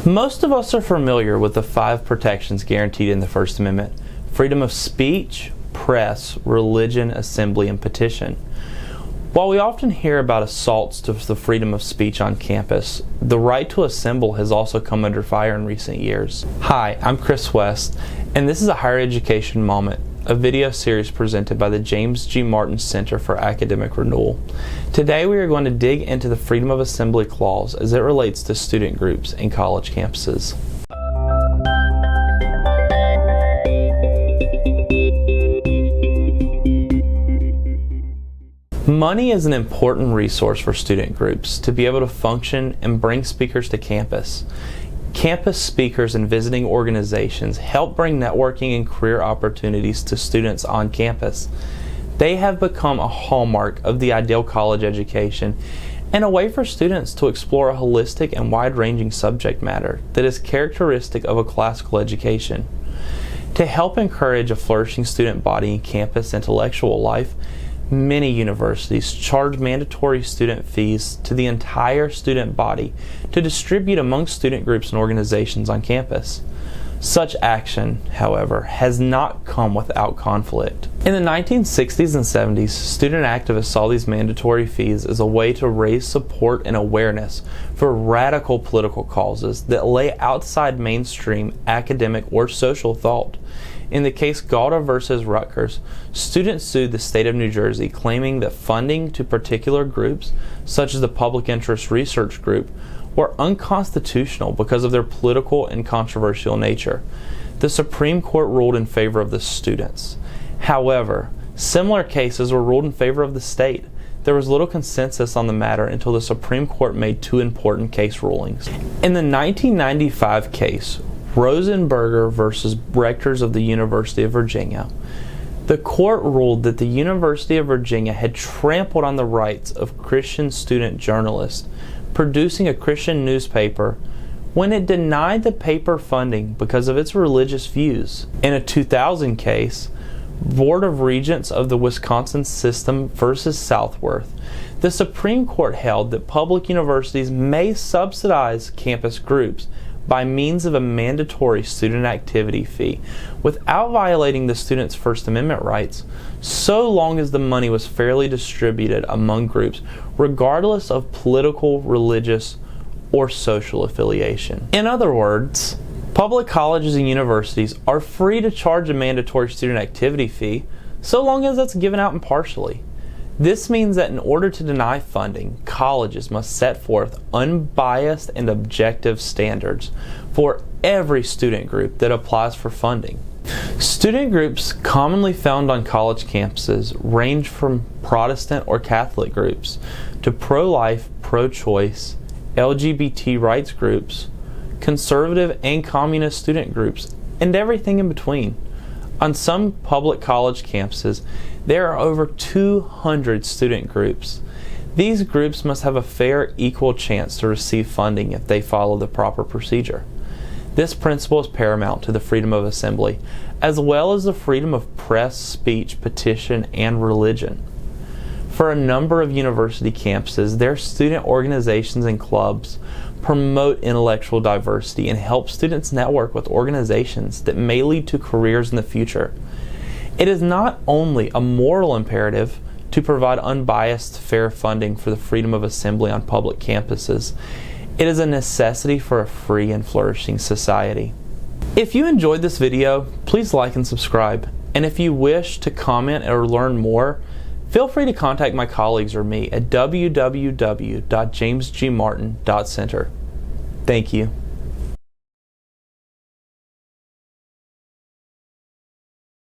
Most of us are familiar with the 5 protections guaranteed in the First Amendment: freedom of speech, press, religion, assembly, and petition. While we often hear about assaults to the freedom of speech on campus, the right to assemble has also come under fire in recent years. Hi, I'm Chris West, and this is a Higher Education Moment, a video series presented by the James G. Martin Center for Academic Renewal. Today we are going to dig into the Freedom of Assembly Clause as it relates to student groups in college campuses. Money is an important resource for student groups to be able to function and bring speakers to campus. Campus speakers and visiting organizations help bring networking and career opportunities to students on campus. They have become a hallmark of the ideal college education and a way for students to explore a holistic and wide-ranging subject matter that is characteristic of a classical education. To help encourage a flourishing student body in campus intellectual life, many universities charge mandatory student fees to the entire student body to distribute among student groups and organizations on campus. Such action, however, has not come without conflict. In the 1960s and 70s, student activists saw these mandatory fees as a way to raise support and awareness for radical political causes that lay outside mainstream academic or social thought. In the case Gauda versus Rutgers, students sued the state of New Jersey, claiming that funding to particular groups, such as the Public Interest Research Group, were unconstitutional because of their political and controversial nature. The Supreme Court ruled in favor of the students. However, similar cases were ruled in favor of the state. There was little consensus on the matter until the Supreme Court made 2 important case rulings. In the 1995 case, Rosenberger versus Rectors of the University of Virginia, the court ruled that the University of Virginia had trampled on the rights of Christian student journalists producing a Christian newspaper when it denied the paper funding because of its religious views. In a 2000 case, Board of Regents of the Wisconsin System versus Southworth, the Supreme Court held that public universities may subsidize campus groups by means of a mandatory student activity fee without violating the students' First Amendment rights, so long as the money was fairly distributed among groups regardless of political, religious, or social affiliation. In other words, public colleges and universities are free to charge a mandatory student activity fee so long as it's given out impartially. This means that in order to deny funding, colleges must set forth unbiased and objective standards for every student group that applies for funding. Student groups commonly found on college campuses range from Protestant or Catholic groups to pro-life, pro-choice, LGBT rights groups, conservative and communist student groups, and everything in between. On some public college campuses, there are over 200 student groups. These groups must have a fair, equal chance to receive funding if they follow the proper procedure. This principle is paramount to the freedom of assembly, as well as the freedom of press, speech, petition, and religion. For a number of university campuses, their student organizations and clubs promote intellectual diversity and help students network with organizations that may lead to careers in the future. It is not only a moral imperative to provide unbiased, fair funding for the freedom of assembly on public campuses, it is a necessity for a free and flourishing society. If you enjoyed this video, please like and subscribe. And if you wish to comment or learn more, feel free to contact my colleagues or me at www.jamesgmartin.center. Thank you.